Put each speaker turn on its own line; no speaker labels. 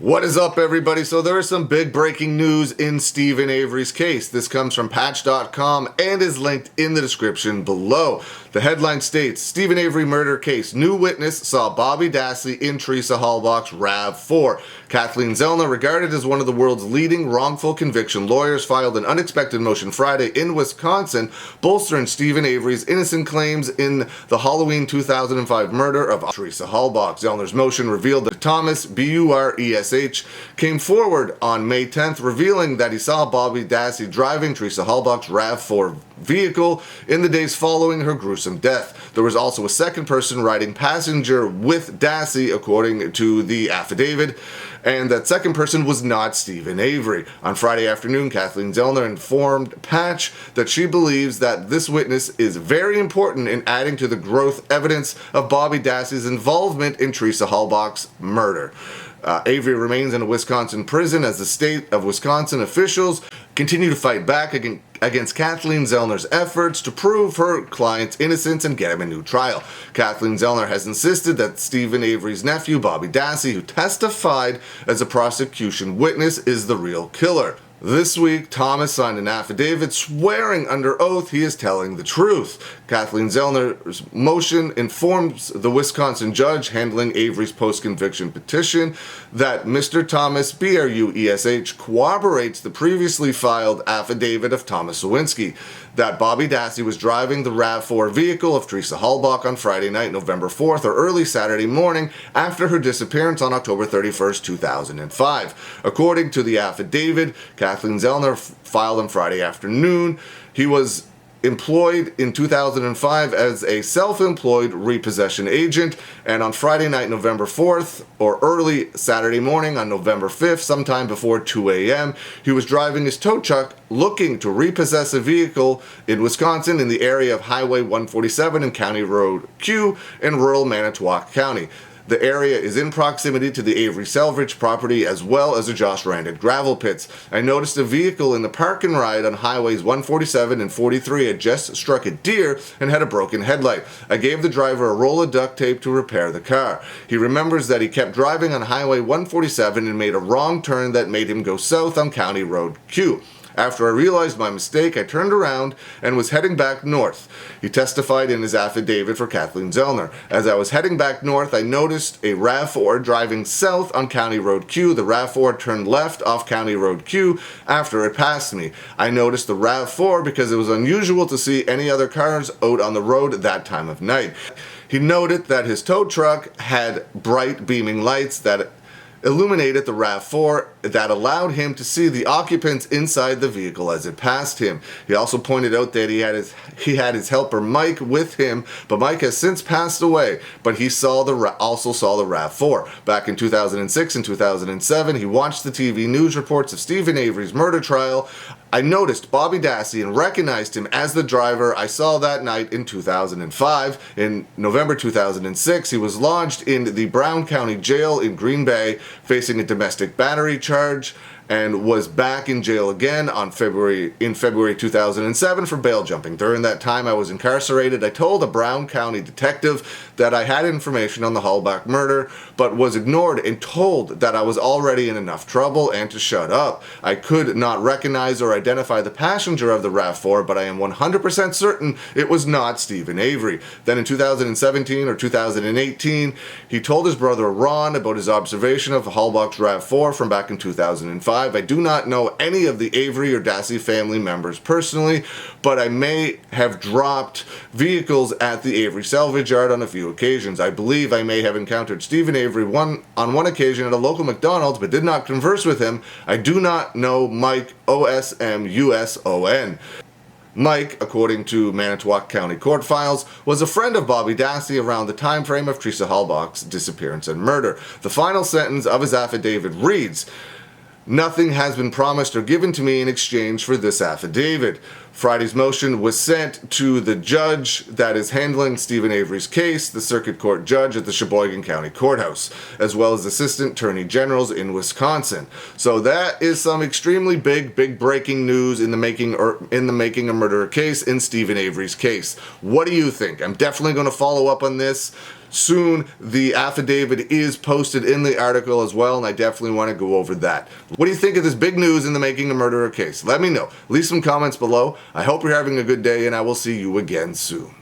What is up, everybody? So there is some big breaking news in Steven Avery's case. This comes from patch.com and is linked in the description below. The headline states, Steven Avery murder case. New witness saw Bobby Dassey in Teresa Halbach's RAV4. Kathleen Zellner, regarded as one of the world's leading wrongful conviction lawyers, filed an unexpected motion Friday in Wisconsin, bolstering Steven Avery's innocent claims in the Halloween 2005 murder of Teresa Halbach. Zellner's motion revealed that Thomas, B-U-R-E-S-H, came forward on May 10th, revealing that he saw Bobby Dassey driving Teresa Halbach's RAV4 vehicle in the days following her gruesome death. There was also a second person riding passenger with Dassey, according to the affidavit, and that second person was not Steven Avery. On Friday afternoon, Kathleen Zellner informed Patch that she believes that this witness is very important in adding to the growth evidence of Bobby Dassey's involvement in Teresa Halbach's murder. Avery remains in a Wisconsin prison as the state of Wisconsin officials continue to fight back against Kathleen Zellner's efforts to prove her client's innocence and get him a new trial. Kathleen Zellner has insisted that Steven Avery's nephew, Bobby Dassey, who testified as a prosecution witness, is the real killer. This week, Thomas signed an affidavit swearing under oath he is telling the truth. Kathleen Zellner's motion informs the Wisconsin judge handling Avery's post-conviction petition that Mr. Thomas, B-R-U-E-S-H, corroborates the previously filed affidavit of Thomas Lewinsky that Bobby Dassey was driving the RAV4 vehicle of Teresa Halbach on Friday night, November 4th, or early Saturday morning after her disappearance on October 31st, 2005. According to the affidavit, Kathleen Zellner filed on Friday afternoon. He was employed in 2005 as a self-employed repossession agent, and on Friday night, November 4th, or early Saturday morning on November 5th, sometime before 2 a.m., he was driving his tow truck looking to repossess a vehicle in Wisconsin in the area of Highway 147 and County Road Q in rural Manitowoc County. The area is in proximity to the Avery Salvage property as well as the Josh Randed gravel pits. I noticed a vehicle in the park and ride on highways 147 and 43 had just struck a deer and had a broken headlight. I gave the driver a roll of duct tape to repair the car. He remembers that he kept driving on Highway 147 and made a wrong turn that made him go south on County Road Q. After I realized my mistake, I turned around and was heading back north. He testified in his affidavit for Kathleen Zellner. As I was heading back north, I noticed a RAV4 driving south on County Road Q. The RAV4 turned left off County Road Q after it passed me. I noticed the RAV4 because it was unusual to see any other cars out on the road at that time of night. He noted that his tow truck had bright beaming lights that illuminated the RAV4 that allowed him to see the occupants inside the vehicle as it passed him. He also pointed out that he had his helper Mike with him, but Mike has since passed away, but he also saw the RAV4. Back in 2006 and 2007, he watched the TV news reports of Steven Avery's murder trial. I noticed Bobby Dassey and recognized him as the driver I saw that night in 2005. In November 2006, he was lodged in the Brown County Jail in Green Bay, facing a domestic battery charge, and was back in jail again in February 2007 for bail jumping. During that time I was incarcerated. I told a Brown County detective that I had information on the Halbach murder, but was ignored and told that I was already in enough trouble and to shut up. I could not recognize or identify the passenger of the RAV4, but I am 100% certain it was not Steven Avery. Then in 2017 or 2018, he told his brother Ron about his observation of Halbach's RAV4 from back in 2005. I do not know any of the Avery or Dassey family members personally, but I may have dropped vehicles at the Avery salvage yard on a few occasions. I believe I may have encountered Steven Avery on one occasion at a local McDonald's, but did not converse with him. I do not know Mike, O-S-M-U-S-O-N. Mike, according to Manitowoc County court files, was a friend of Bobby Dassey around the time frame of Teresa Halbach's disappearance and murder. The final sentence of his affidavit reads, "Nothing has been promised or given to me in exchange for this affidavit." Friday's motion was sent to the judge that is handling Steven Avery's case, the circuit court judge at the Sheboygan County Courthouse, as well as assistant attorney generals in Wisconsin. So that is some extremely big breaking news in the making a murderer case in Steven Avery's case. What do you think? I'm definitely going to follow up on this. soon. The affidavit is posted in the article as well, and I definitely want to go over that. What do you think of this big news in the making a murderer case? Let me know. Leave some comments below. I hope you're having a good day, and I will see you again soon.